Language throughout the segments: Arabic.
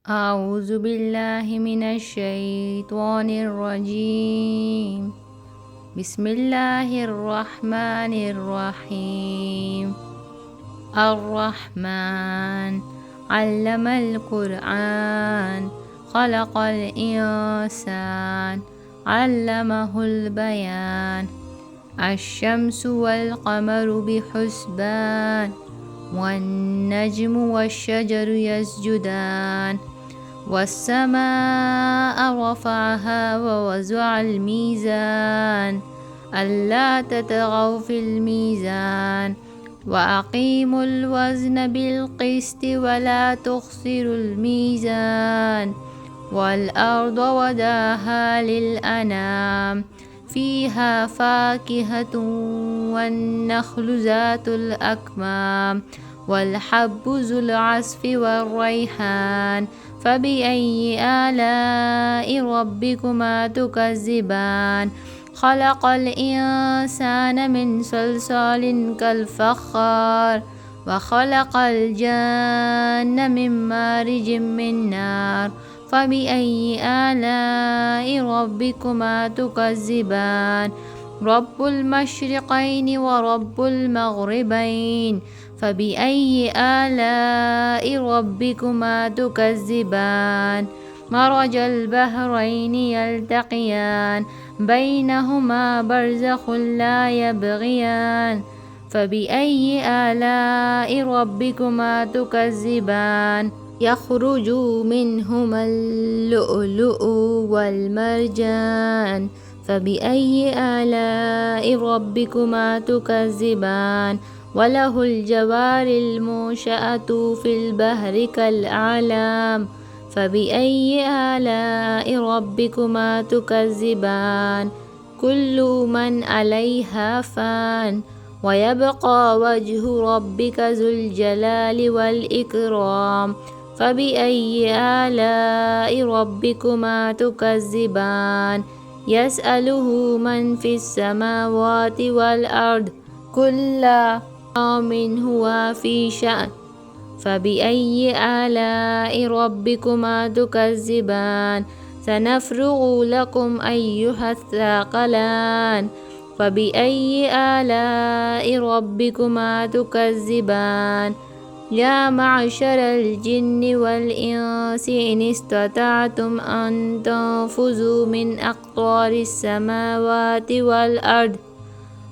أعوذ بالله من الشيطان الرجيم. بسم الله الرحمن الرحيم. الرحمن علم القرآن خلق الإنسان علمه البيان. الشمس والقمر بحسبان والنجم والشجر يسجدان. والسماء رفعها ووضع الميزان ألا تطغوا في الميزان وأقيموا الوزن بالقسط ولا تخسروا الميزان. والأرض وضعها للأنام فيها فاكهة والنخل ذات الأكمام والحب ذو العصف والريحان. فبأي آلاء ربكما تكذبان؟ خلق الإنسان من صلصال كالفخار وخلق الجن من مارج من نار. فبأي آلاء ربكما تكذبان؟ رب المشرقين ورب المغربين. فبأي آلاء ربكما تكذبان؟ مرج البحرين يلتقيان بينهما برزخ لا يبغيان. فبأي آلاء ربكما تكذبان؟ يخرج منهما اللؤلؤ والمرجان. فبأي آلاء ربكما تكذبان؟ وله الجوار المنشآت في البحر كالأعلام. فبأي آلاء ربكما تكذبان؟ كل من عليها فان ويبقى وجه ربك ذو الجلال والإكرام. فبأي آلاء ربكما تكذبان؟ يسأله من في السماوات والأرض كل يوم هو في شأن. فبأي آلاء ربكما تكذبان؟ سنفرغ لكم أيها الثقلان. فبأي آلاء ربكما تكذبان؟ يا معشر الجن والإنس إن استطعتم أن تنفذوا من أقطار السماوات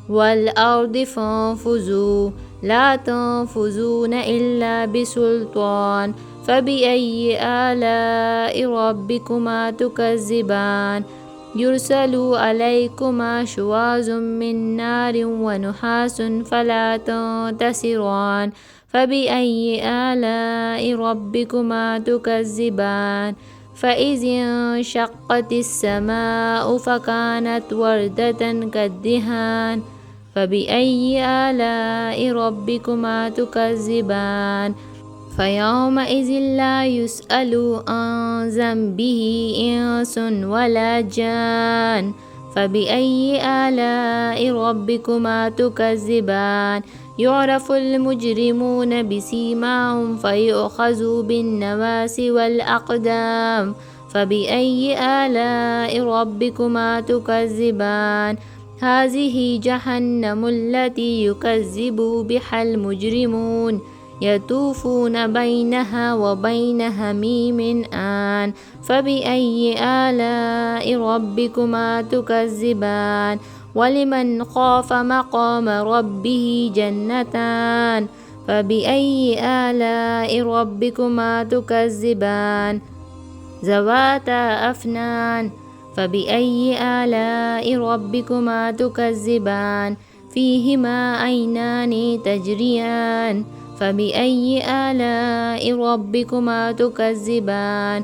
والأرض فانفذوا لا تنفذون إلا بسلطان. فبأي آلاء ربكما تكذبان؟ يرسل عليكما شواظ من نار ونحاس فلا تنتصران. فبأي آلاء ربكما تكذبان؟ فإذ انشقت السماء فكانت وردة كالدهان. فبأي آلاء ربكما تكذبان؟ فيومئذ لا يسأل عن ذنبه إنس ولا جان. فبأي آلاء ربكما تكذبان؟ يعرف المجرمون بسيماهم فيؤخذوا بالنواسي والأقدام. فبأي آلاء ربكما تكذبان؟ هذه جهنم التي يكذب بها المجرمون يطوفون بينها وبين حميم آن. فبأي آلاء ربكما تكذبان؟ ولمن خاف مقام ربه جنتان. فبأي آلاء ربكما تكذبان؟ ذواتا أفنان. فبأي آلاء ربكما تكذبان؟ فيهما عينان تجريان. فبأي آلاء ربكما تكذبان؟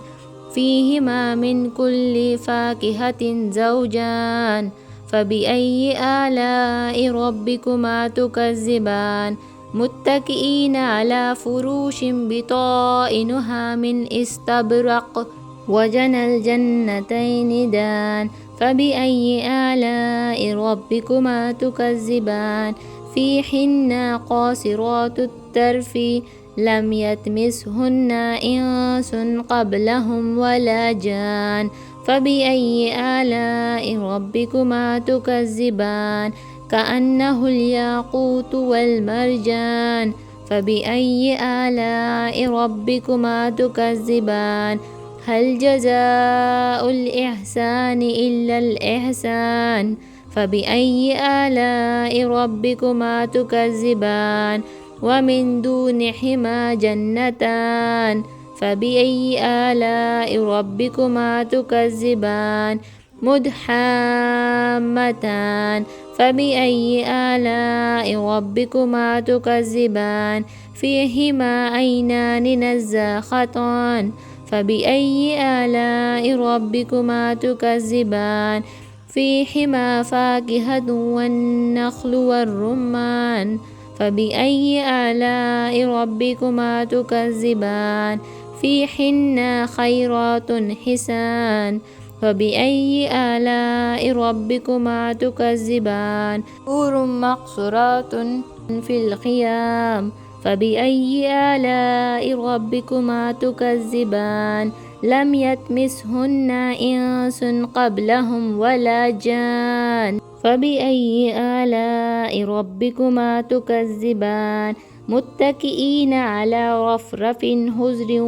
فيهما من كل فاكهة زوجان. فبأي آلاء ربكما تكذبان؟ متكئين على فروش بطائنها من استبرق وجنى الجنتين دان. فبأي آلاء ربكما تكذبان؟ فيهن قاصرات الطرف لم يطمثهن إنس قبلهم ولا جان فبأي آلاء ربكما تكذبان كأنه الياقوت والمرجان فبأي آلاء ربكما تكذبان هل جزاء الإحسان إلا الإحسان فبأي آلاء ربكما تكذبان ومن دونهما جنتان فبأي آلاء ربكما تكذبان مدحامتان فبأي آلاء ربكما تكذبان فيهما عينان نزاختان فبأي آلاء ربكما تكذبان فيهما فاكهة والنخل والرمان فبأي آلاء ربكما تكذبان فيهن خيرات حسان فبأي آلاء ربكما تكذبان حور مقصورات في الخيام فبأي آلاء ربكما تكذبان لم يطمثهن إنس قبلهم ولا جان فبأي آلاء ربكما تكذبان متكئين على رفرف خضر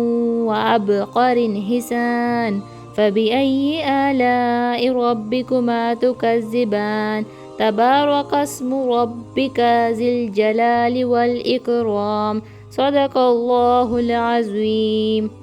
وعبقر حسان فبأي آلاء ربكما تكذبان تبارك اسم ربك ذي الجلال والإكرام صدق الله العظيم.